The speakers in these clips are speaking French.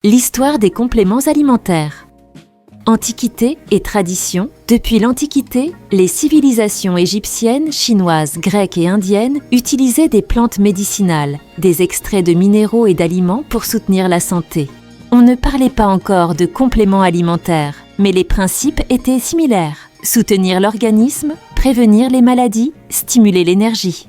L'histoire des compléments alimentaires. Antiquité et tradition. Depuis l'Antiquité, les civilisations égyptiennes, chinoises, grecques et indiennes utilisaient des plantes médicinales, des extraits de minéraux et d'aliments pour soutenir la santé. On ne parlait pas encore de compléments alimentaires, mais les principes étaient similaires. Soutenir l'organisme, prévenir les maladies, stimuler l'énergie.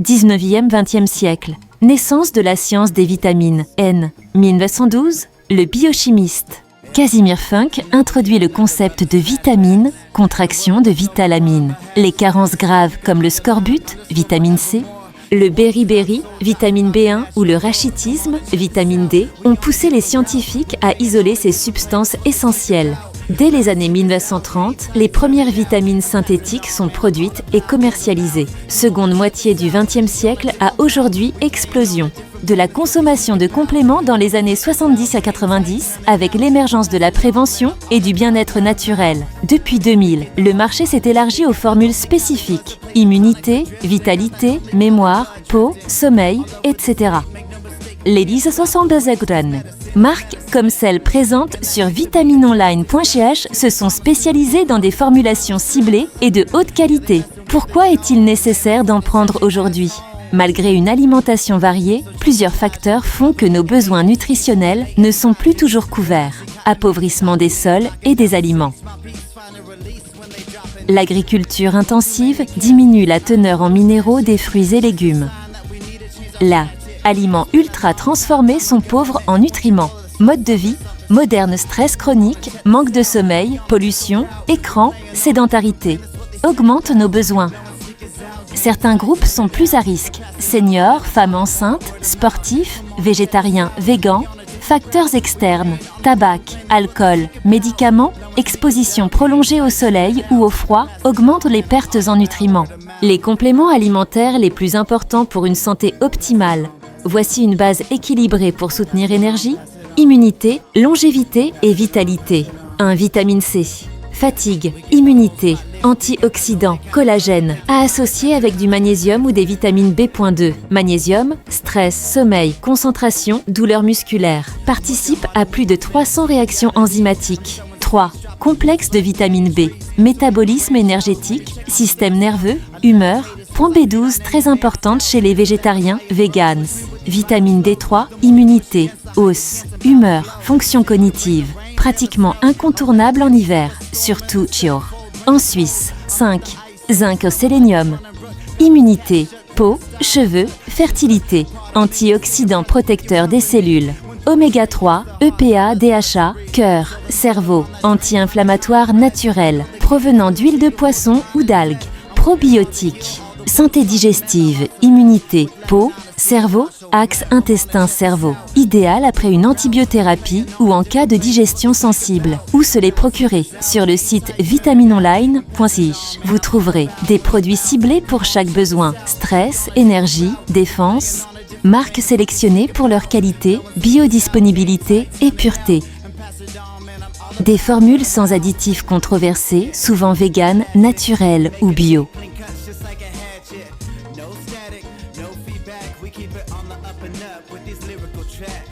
19e-20e siècle. Naissance de la science des vitamines, N. 1912, le biochimiste Casimir Funk introduit le concept de vitamine, contraction de vitalamine. Les carences graves comme le scorbut, vitamine C, le beriberi, vitamine B1 ou le rachitisme, vitamine D, ont poussé les scientifiques à isoler ces substances essentielles. Dès les années 1930, les premières vitamines synthétiques sont produites et commercialisées. Seconde moitié du XXe siècle à aujourd'hui explosion. De la consommation de compléments dans les années 70 à 90 avec l'émergence de la prévention et du bien-être naturel. Depuis 2000, le marché s'est élargi aux formules spécifiques. Immunité, vitalité, mémoire, peau, sommeil, etc. Ladies 62 Grann. Marques comme celles présentes sur vitaminonline.ch se sont spécialisées dans des formulations ciblées et de haute qualité. Pourquoi est-il nécessaire d'en prendre aujourd'hui ? Malgré une alimentation variée, plusieurs facteurs font que nos besoins nutritionnels ne sont plus toujours couverts. Appauvrissement des sols et des aliments. L'agriculture intensive diminue la teneur en minéraux des fruits et légumes. Aliments ultra transformés sont pauvres en nutriments. Mode de vie, moderne stress chronique, manque de sommeil, pollution, écran, sédentarité. Augmentent nos besoins. Certains groupes sont plus à risque. Seniors, femmes enceintes, sportifs, végétariens, végans. Facteurs externes, tabac, alcool, médicaments, exposition prolongée au soleil ou au froid augmentent les pertes en nutriments. Les compléments alimentaires les plus importants pour une santé optimale. Voici une base équilibrée pour soutenir énergie, immunité, longévité et vitalité. 1. Vitamine C. Fatigue, immunité, antioxydants, collagène, à associer avec du magnésium ou des vitamines B.2. Magnésium, stress, sommeil, concentration, douleurs musculaires. Participe à plus de 300 réactions enzymatiques. 3. Complexe de vitamine B. Métabolisme énergétique, système nerveux, humeur. Point B12 très importante chez les végétariens, vegans. Vitamine D3, immunité, os, humeur, fonction cognitive. Pratiquement incontournable en hiver, surtout Chior. En Suisse, 5. Zinc au sélénium. Immunité, peau, cheveux, fertilité. Antioxydant protecteur des cellules. Oméga 3, EPA, DHA, cœur, cerveau. Anti-inflammatoire naturel, provenant d'huile de poisson ou d'algues. Probiotiques. Santé digestive, immunité, peau, cerveau, axe intestin-cerveau. Idéal après une antibiothérapie ou en cas de digestion sensible. Où se les procurer ? Sur le site vitaminonline.ch. Vous trouverez des produits ciblés pour chaque besoin. Stress, énergie, défense. Marques sélectionnées pour leur qualité, biodisponibilité et pureté. Des formules sans additifs controversés, souvent véganes, naturelles ou bio.